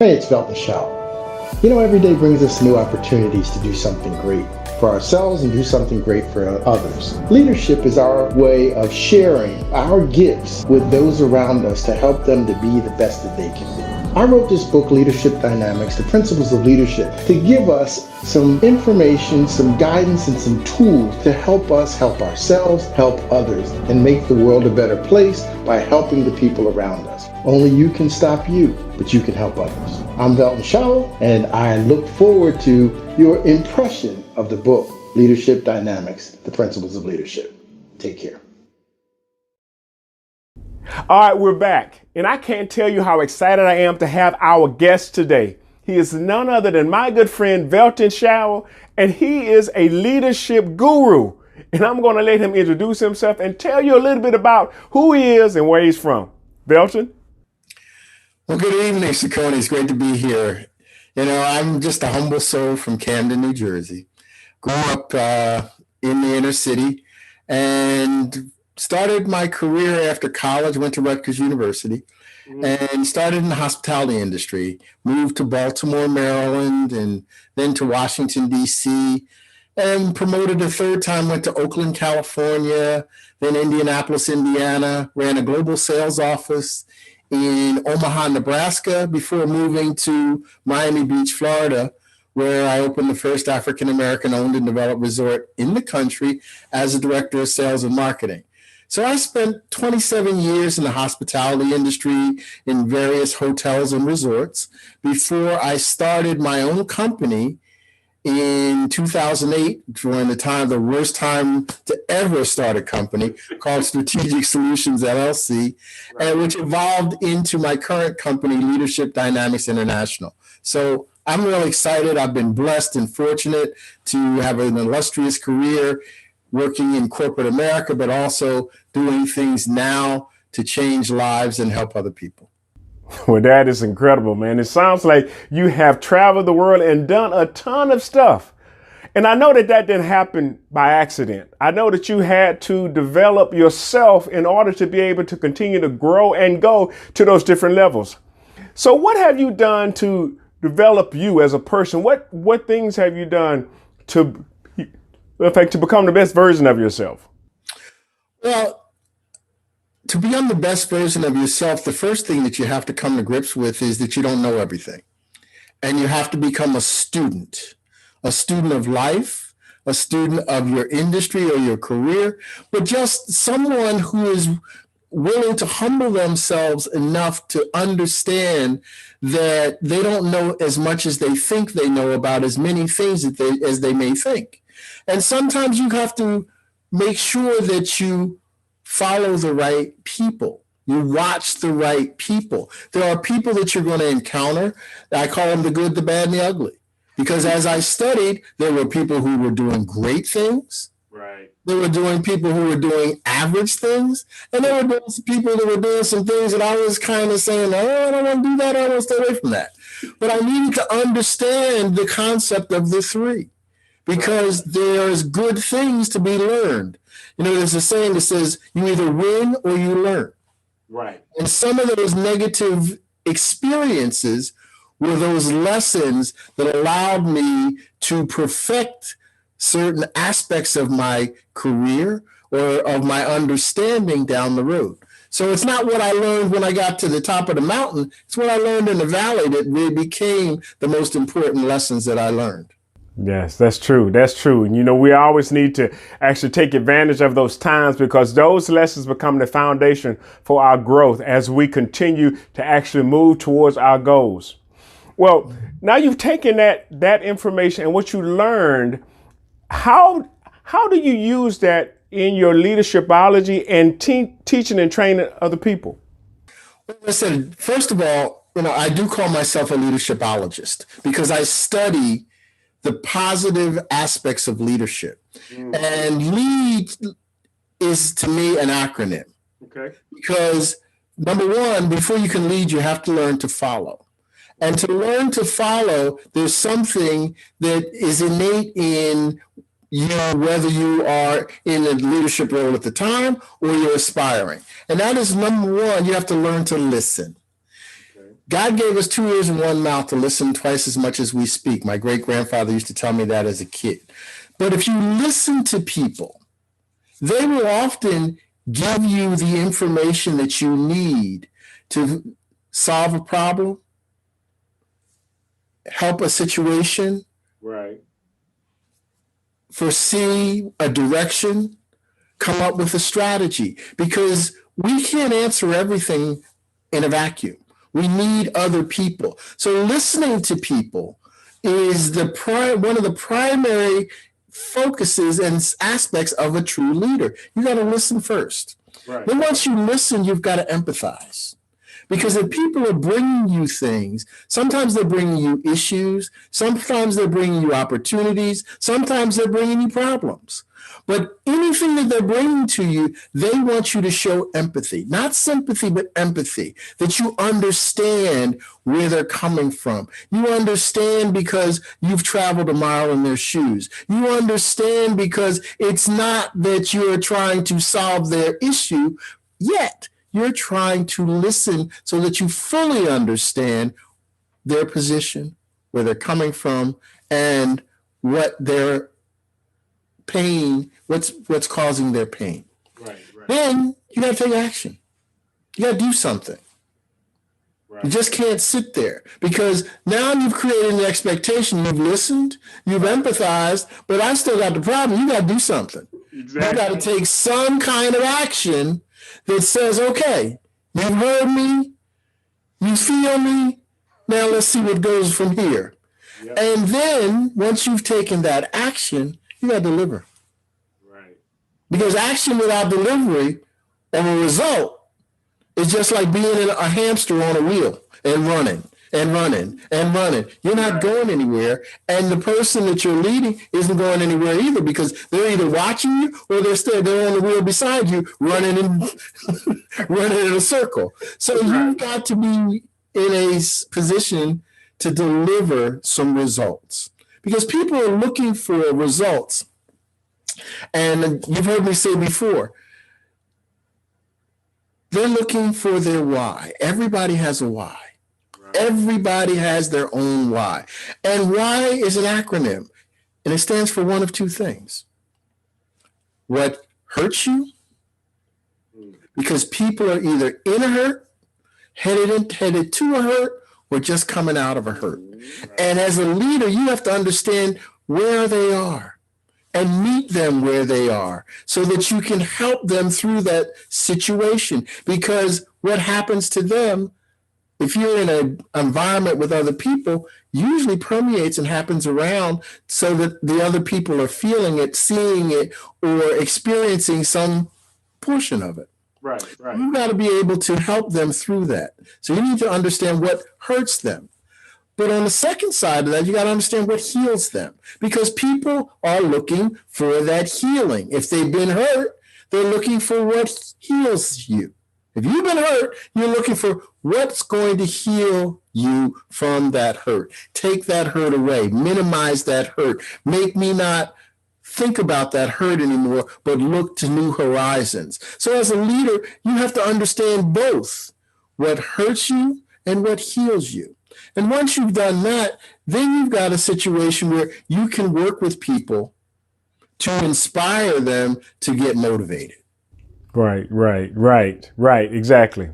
Hey, it's Velton Showell. Every day brings us new opportunities to do something great for ourselves and do something great for others. Leadership is our way of sharing our gifts with those around us to help them to be the best that they can be. I wrote this book, Leadership Dynamics, The Principles of Leadership, to give us some information, some guidance, and some tools to help us help ourselves, help others, and make the world a better place by helping the people around us. Only you can stop you, but you can help others. I'm Velton Showell, and I look forward to your impression of the book, Leadership Dynamics, The Principles of Leadership. Take care. All right, we're back, and I can't tell you how excited I am to have our guest today. He is none other than my good friend Velton Showell, and he is a leadership guru. And I'm going to let him introduce himself and tell you a little bit about who he is and where he's from. Velton? Well, good evening, Ciconne. It's great to be here. I'm just a humble soul from Camden, New Jersey. Grew up in the inner city and started my career after college, went to Rutgers University, and started in the hospitality industry. Moved to Baltimore, Maryland, and then to Washington, D.C., and promoted a third time, went to Oakland, California, then Indianapolis, Indiana, ran a global sales office in Omaha, Nebraska, before moving to Miami Beach, Florida, where I opened the first African-American owned and developed resort in the country as a director of sales and marketing. So I spent 27 years in the hospitality industry in various hotels and resorts before I started my own company in 2008, during the worst time to ever start a company, called Strategic Solutions LLC, and which evolved into my current company, Leadership Dynamics International. So I'm really excited. I've been blessed and fortunate to have an illustrious career working in corporate America, but also doing things now to change lives and help other people. Well, that is incredible, man. It sounds like you have traveled the world and done a ton of stuff. And I know that didn't happen by accident. I know that you had to develop yourself in order to be able to continue to grow and go to those different levels. So what have you done to develop you as a person? What things have you done to become the best version of yourself? Well, to become the best version of yourself, the first thing that you have to come to grips with is that you don't know everything. And you have to become a student of life, a student of your industry or your career, but just someone who is willing to humble themselves enough to understand that they don't know as much as they think they know about as many things as they may think. And sometimes you have to make sure that you follow the right people. You watch the right people. There are people that you're going to encounter. I call them the good, the bad, and the ugly. Because as I studied, there were people who were doing great things. Right. There were people who were doing average things. And there were people that were doing some things that I was kind of saying, oh, I don't want to do that. I want to stay away from that. But I needed to understand the concept of the three, because there's good things to be learned. There's a saying that says you either win or you learn. Right. And some of those negative experiences were those lessons that allowed me to perfect certain aspects of my career or of my understanding down the road. So it's not what I learned when I got to the top of the mountain. It's what I learned in the valley that really became the most important lessons that I learned. Yes, that's true. That's true. And we always need to actually take advantage of those times, because those lessons become the foundation for our growth as we continue to actually move towards our goals. Well, now you've taken that information and what you learned, how do you use that in your leadership biology and teaching and training other people? Well, listen, first of all, I do call myself a leadershipologist because I study the positive aspects of leadership. And LEAD is, to me, an acronym. Okay. Because number one, before you can lead, you have to learn to follow. And to learn to follow, there's something that is innate in you, whether you are in a leadership role at the time or you're aspiring. And that is number one, you have to learn to listen. God gave us 2 ears and 1 mouth to listen twice as much as we speak. My great-grandfather used to tell me that as a kid. But if you listen to people, they will often give you the information that you need to solve a problem, help a situation, Right. foresee a direction, come up with a strategy, because we can't answer everything in a vacuum. We need other people. So listening to people is one of the primary focuses and aspects of a true leader. You got to listen first. Right. Then once you listen, you've got to empathize. Because if people are bringing you things, sometimes they're bringing you issues, sometimes they're bringing you opportunities, sometimes they're bringing you problems. But anything that they're bringing to you, they want you to show empathy, not sympathy, but empathy, that you understand where they're coming from. You understand because you've traveled a mile in their shoes. You understand because it's not that you're trying to solve their issue yet. You're trying to listen so that you fully understand their position, where they're coming from, and what their pain, what's causing their pain. Right. Then you got to take action. You got to do something. Right. You just can't sit there, because now you've created an expectation. You've listened, you've empathized, but I still got the problem. You got to do something. Exactly. You got to take some kind of action that says, okay, you've heard me, you feel me, now let's see what goes from here. Yep. And then once you've taken that action, you got to deliver. Right. Because action without delivery of a result is just like being a hamster on a wheel and running and running and running. You're not going anywhere. And the person that you're leading isn't going anywhere either, because they're either watching you or they're on the wheel beside you running in a circle. So you've got to be in a position to deliver some results, because people are looking for results. And you've heard me say before, they're looking for their why. Everybody has a why. Everybody has their own why. And why is an acronym, and it stands for one of two things. What hurts you, because people are either in a hurt, headed to a hurt, or just coming out of a hurt. And as a leader, you have to understand where they are and meet them where they are so that you can help them through that situation. Because what happens to them, if you're in an environment with other people, usually permeates and happens around, so that the other people are feeling it, seeing it, or experiencing some portion of it. Right. You've got to be able to help them through that. So you need to understand what hurts them. But on the second side of that, you got to understand what heals them, because people are looking for that healing. If they've been hurt, they're looking for what heals you. If you've been hurt, you're looking for what's going to heal you from that hurt. Take that hurt away. Minimize that hurt. Make me not think about that hurt anymore, but look to new horizons. So as a leader, you have to understand both what hurts you and what heals you. And once you've done that, then you've got a situation where you can work with people to inspire them to get motivated. Right. Exactly.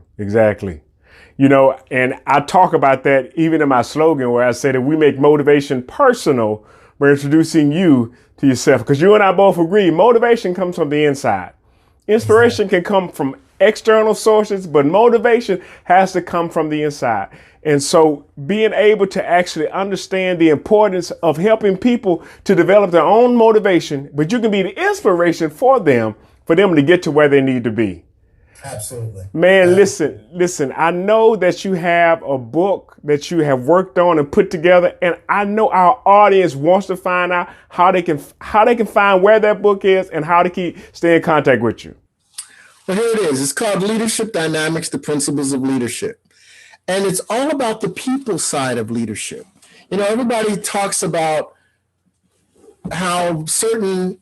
You know, and I talk about that even in my slogan, where I say that we make motivation personal by introducing you to yourself, because you and I both agree motivation comes from the inside. Inspiration can come from external sources, but motivation has to come from the inside. And so being able to actually understand the importance of helping people to develop their own motivation, but you can be the inspiration for them to get to where they need to be. Absolutely. Man, listen, I know that you have a book that you have worked on and put together, and I know our audience wants to find out how they can find where that book is and how to stay in contact with you. Well, here it is. It's called Leadership Dynamics, the Principles of Leadership. And it's all about the people side of leadership. You know, everybody talks about how certain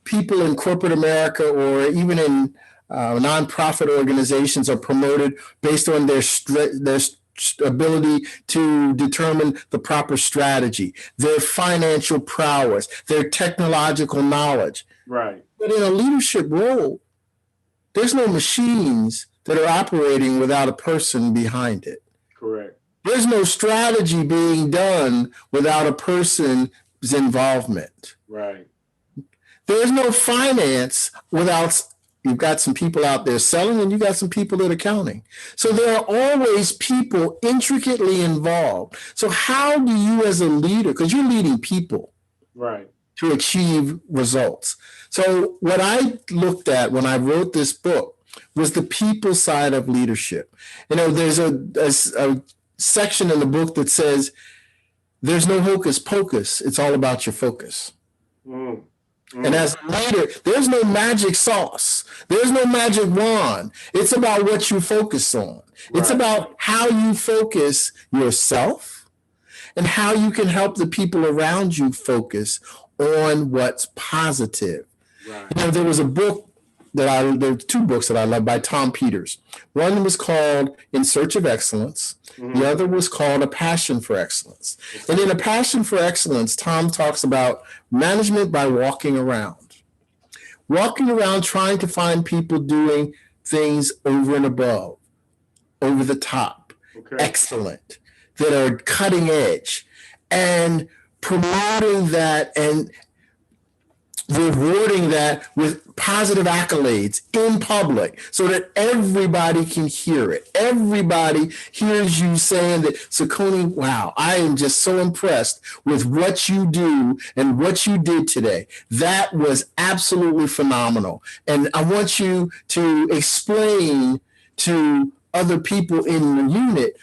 people in corporate America, or even in nonprofit organizations, are promoted based on their ability to determine the proper strategy, their financial prowess, their technological knowledge. Right. But in a leadership role, there's no machines that are operating without a person behind it. Correct. There's no strategy being done without a person's involvement. Right. There's no finance without, you've got some people out there selling and you got some people that are counting. So there are always people intricately involved. So how do you as a leader, because you're leading people, right, to achieve results. So what I looked at when I wrote this book was the people side of leadership. You know, there's a section in the book that says, there's no hocus pocus. It's all about your focus. And as a leader, there's no magic sauce. There's no magic wand. It's about what you focus on. Right. It's about how you focus yourself and how you can help the people around you focus on what's positive. Right. You know, there was a book there were two books that I love by Tom Peters. One was called In Search of Excellence. The other was called A Passion for Excellence. And in A Passion for Excellence, Tom talks about management by walking around trying to find people doing things over and above, over the top, excellent, that are cutting edge, and promoting that and rewarding that with positive accolades in public so that everybody can hear it. Everybody hears you saying that, Ciconne, wow, I am just so impressed with what you do and what you did today. That was absolutely phenomenal. And I want you to explain to other people in the unit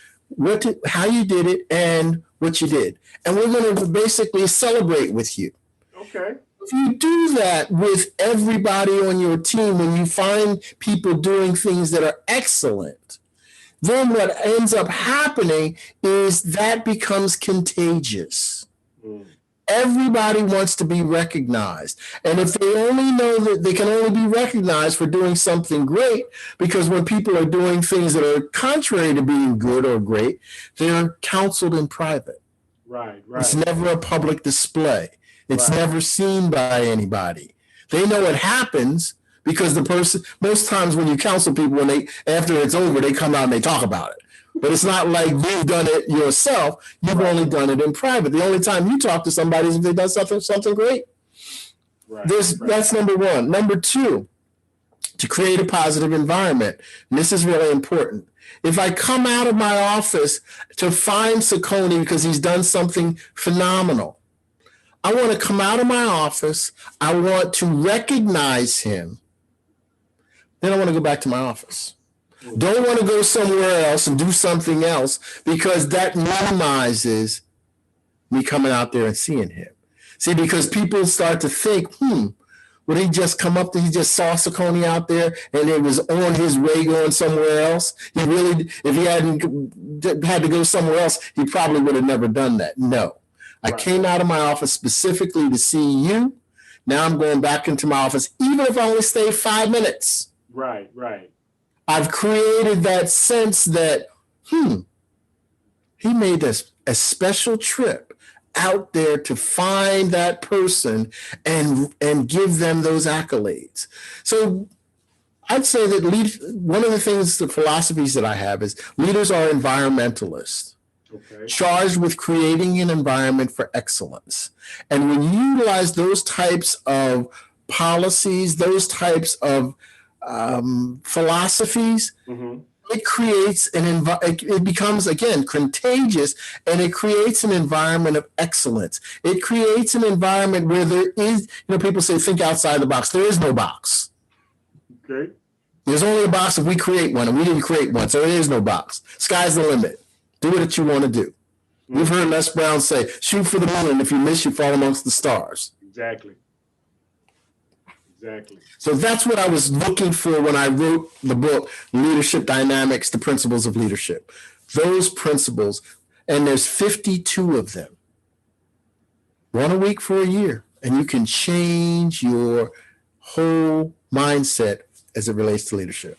how you did it and what you did. And we're going to basically celebrate with you. Okay. If you do that with everybody on your team, when you find people doing things that are excellent, then what ends up happening is that becomes contagious. Everybody wants to be recognized. And if they only know that they can only be recognized for doing something great, because when people are doing things that are contrary to being good or great, they're counseled in private. Right. It's never a public display. It's never seen by anybody. They know it happens because the person, most times when you counsel people, after it's over, they come out and they talk about it. But it's not like you've done it yourself. You've only done it in private. The only time you talk to somebody is if they've done something great. That's number one. Number two, to create a positive environment. And this is really important. If I come out of my office to find Ciconne because he's done something phenomenal, I want to come out of my office. I want to recognize him. Then I want to go back to my office. Don't want to go somewhere else and do something else because that minimizes me coming out there and seeing him. See, because people start to think, would he just come up he just saw Ciconne out there and it was on his way going somewhere else? If he hadn't had to go somewhere else, he probably would have never done that. No. I came out of my office specifically to see you. Now I'm going back into my office, even if I only stay 5 minutes. Right. I've created that sense that, he made a special trip out there to find that person and give them those accolades. So I'd say that one of the philosophies that I have is leaders are environmentalists. Charged with creating an environment for excellence. And when you utilize those types of policies, those types of philosophies, it creates it becomes, again, contagious, and it creates an environment of excellence. It creates an environment where there is, people say, think outside the box. There is no box. Okay. There's only a box if we create one, and we didn't create one, so there is no box. Sky's the limit. Do what you want to do. We've heard Les Brown say, shoot for the moon, and if you miss, you fall amongst the stars. Exactly. So that's what I was looking for when I wrote the book, Leadership Dynamics, The Principles of Leadership. Those principles, and there's 52 of them. One a week for a year, and you can change your whole mindset as it relates to leadership.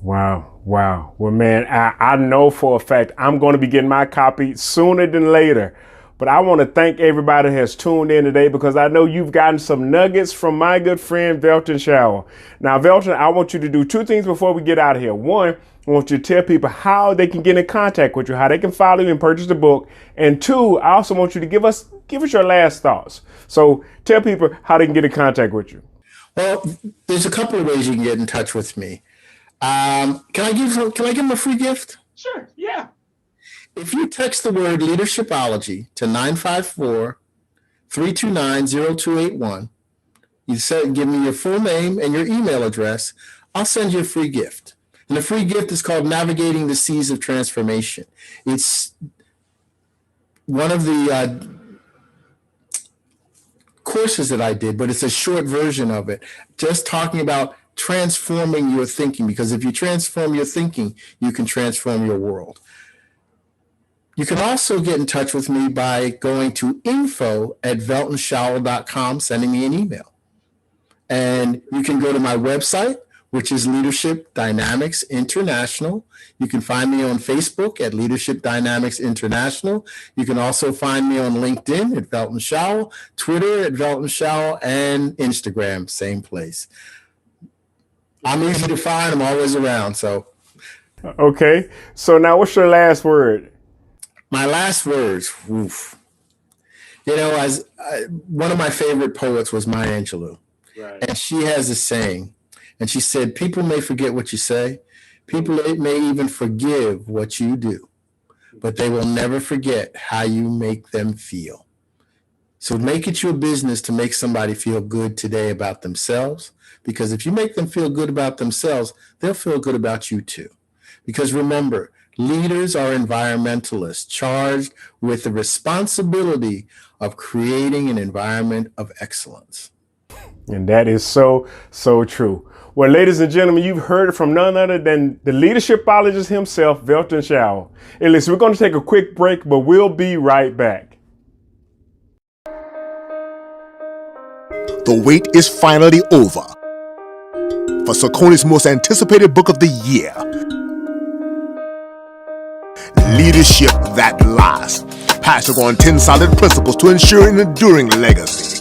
Wow. Wow. Well, man, I know for a fact I'm going to be getting my copy sooner than later. But I want to thank everybody that has tuned in today, because I know you've gotten some nuggets from my good friend, Velton Showell. Now, Velton, I want you to do two things before we get out of here. One, I want you to tell people how they can get in contact with you, how they can follow you and purchase the book. And two, I also want you to give us your last thoughts. So tell people how they can get in contact with you. Well, there's a couple of ways you can get in touch with me. Can I give them a free gift? Sure. Yeah. If you text the word leadershipology to 954-329-0281, give me your full name and your email address, I'll send you a free gift. And the free gift is called Navigating the Seas of Transformation. It's one of the courses that I did, but it's a short version of it, just talking about transforming your thinking, because if you transform your thinking, you can transform your world. You can also get in touch with me by going to info@veltonshowell.com, sending me an email. And you can go to my website, which is Leadership Dynamics International. You can find me on Facebook at Leadership Dynamics International. You can also find me on LinkedIn at Velton Showell, Twitter at Velton Showell, and Instagram, same place. I'm easy to find. I'm always around. So, okay. So now, what's your last word? My last words. Oof. You know, one of my favorite poets was Maya Angelou, right. And she has a saying, and she said, "People may forget what you say, people may even forgive what you do, but they will never forget how you make them feel." So make it your business to make somebody feel good today about themselves, because if you make them feel good about themselves, they'll feel good about you too. Because remember, leaders are environmentalists charged with the responsibility of creating an environment of excellence. And that is so, so true. Well, ladies and gentlemen, you've heard it from none other than the leadershipologist himself, Velton Showell. Hey, listen, we're going to take a quick break, but we'll be right back. The wait is finally over for Ciconne's most anticipated book of the year, Leadership That Lasts, passing on 10 solid principles to ensure an enduring legacy.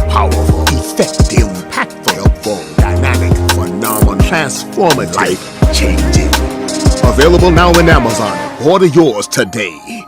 Powerful, effective, impactful, helpful, dynamic, phenomenal, transformative, life-changing. Available now in Amazon. Order yours today.